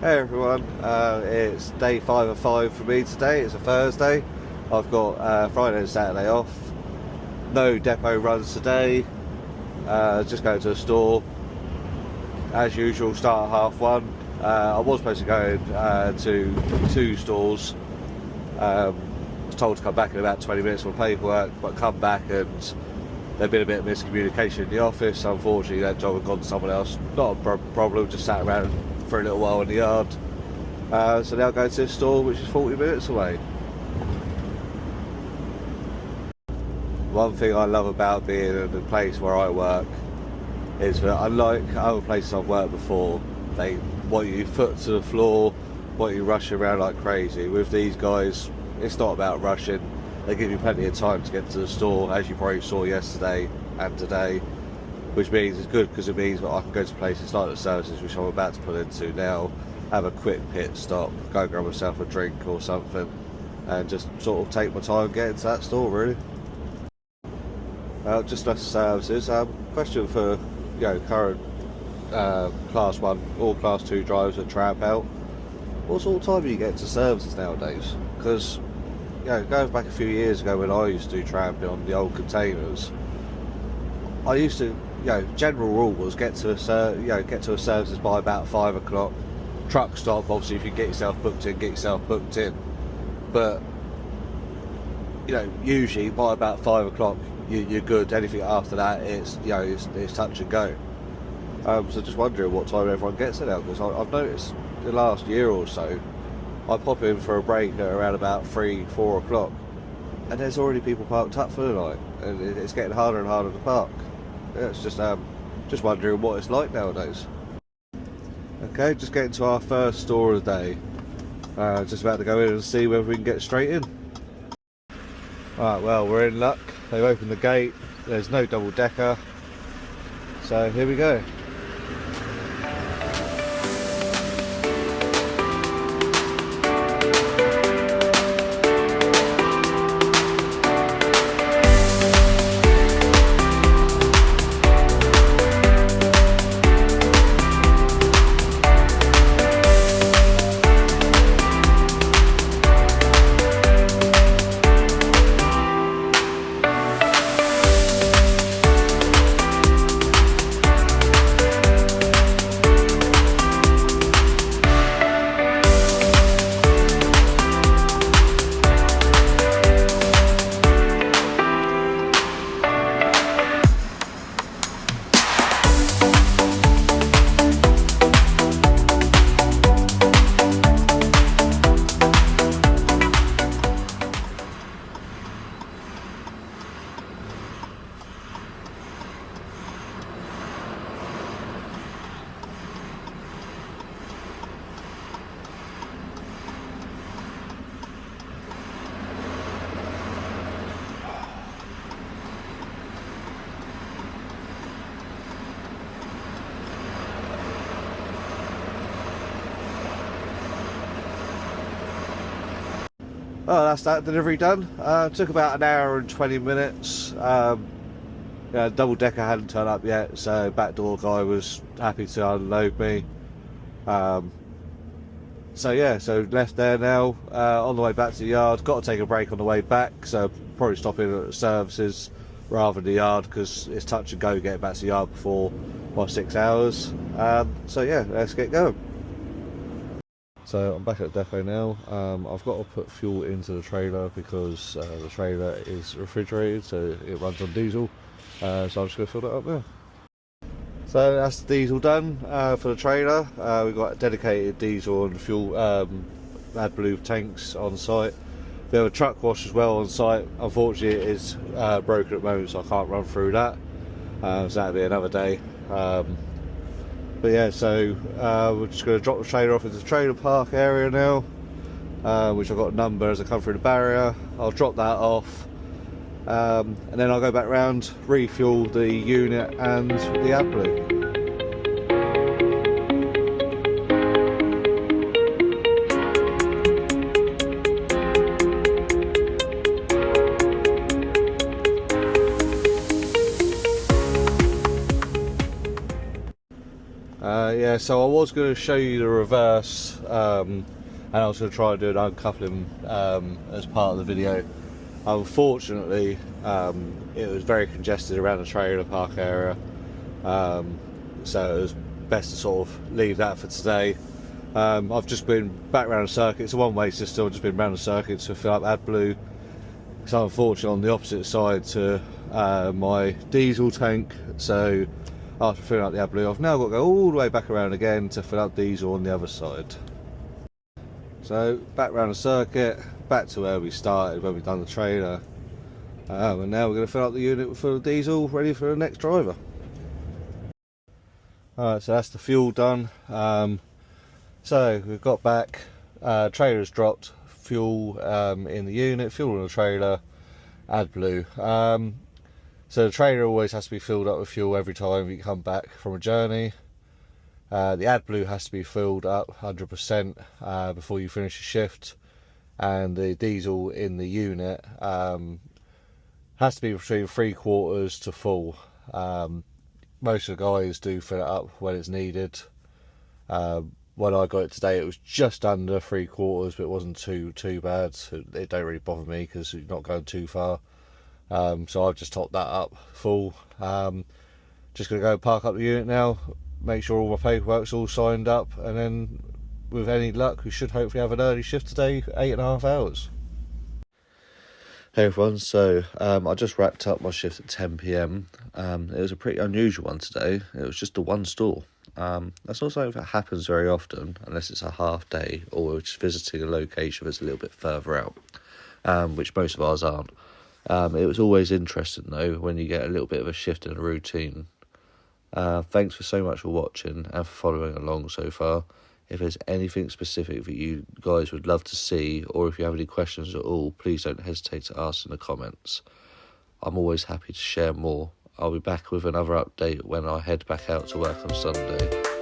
Hey everyone, it's day 5 of 5 for me today. It's a Thursday. I've got Friday and Saturday off. No depot runs today. Just going to the store. As usual, start at 1:30. I was supposed to go to 2 stores. I was told to come back in about 20 minutes for paperwork, but come back and there'd been a bit of miscommunication in the office. Unfortunately, that job had gone to someone else. Not a problem, just sat around for a little while in the yard. So now I go to this store, which is 40 minutes away. One thing I love about being in the place where I work is that, unlike other places I've worked before, they want you foot to the floor, want you rushing around like crazy. With these guys, it's not about rushing. They give you plenty of time to get to the store, as you probably saw yesterday and today, which means it's good because it means that I can go to places like the services, which I'm about to pull into now, have a quick pit stop, go grab myself a drink or something, and just sort of take my time getting to that store, really. Just left services. Question for current class 1 or class 2 drivers that tramp out. What sort of time do you get to services nowadays? Because going back a few years ago when I used to do tramping on the old containers, I used to, general rule was get to a services by about 5 o'clock. Truck stop, obviously, if you get yourself booked in, get yourself booked in. But usually by about 5 o'clock, you're good. Anything after that, it's touch and go. So just wondering what time everyone gets it now, because I've noticed the last year or so, I pop in for a break at around about 3-4 o'clock, and there's already people parked up for the night, and it's getting harder and harder to park. Yeah, it's just wondering what it's like nowadays. Okay, just getting to our first store of the day. Just about to go in and see whether we can get straight in. Right, well, we're in luck. They've opened the gate. There's no double decker. So here we go. Oh, that's that delivery done. Took about an hour and 20 minutes. Double decker hadn't turned up yet, so back door guy was happy to unload me. So left there now. On the way back to the yard. Got to take a break on the way back, so probably stop in at the services rather than the yard, because it's touch and go getting back to the yard before my 6 hours. Let's get going. So I'm back at the depot now. I've got to put fuel into the trailer because the trailer is refrigerated, so it runs on diesel. So I'm just going to fill that up now. So that's the diesel done for the trailer. We've got dedicated diesel and fuel AdBlue tanks on site. We have a truck wash as well on site. Unfortunately, it is broken at the moment, so I can't run through that. So that'll be another day. But yeah, so we're just going to drop the trailer off into the trailer park area now, which I've got a number as I come through the barrier. I'll drop that off, and then I'll go back round, refuel the unit and the AdBlue. Yeah, so I was going to show you the reverse, and I was going to try and do an uncoupling as part of the video. Unfortunately, it was very congested around the trailer park area, so it was best to sort of leave that for today. I've just been back around the circuit. It's a one-way system. I've just been around the circuit to fill up AdBlue. It's unfortunate on the opposite side to my diesel tank, so after filling up the AdBlue, I've now got to go all the way back around again to fill up diesel on the other side. So back around the circuit, back to where we started when we've done the trailer, and now we're going to fill up the unit full of diesel, ready for the next driver. Alright, so that's the fuel done. So we've got back, trailer's dropped, fuel in the unit, fuel in the trailer, AdBlue. So the trailer always has to be filled up with fuel every time you come back from a journey. The AdBlue has to be filled up 100% before you finish your shift, and the diesel in the unit has to be between 3/4 to full. Most of the guys do fill it up when it's needed. When I got it today, it was just under 3/4, but it wasn't too bad. It don't really bother me because you're not going too far. So I've just topped that up full. Just gonna go park up the unit now, make sure all my paperwork's all signed up, and then with any luck we should hopefully have an early shift today, 8.5 hours. Hey everyone, so I just wrapped up my shift at 10 PM. It was a pretty unusual one today. It was just a one store. That's not something that happens very often unless it's a half day or we're just visiting a location that's a little bit further out, which most of ours aren't. It was always interesting though when you get a little bit of a shift in a routine. Thanks for so much for watching and for following along so far. If there's anything specific that you guys would love to see, or if you have any questions at all, please don't hesitate to ask in the comments. I'm always happy to share more. I'll be back with another update when I head back out to work on Sunday.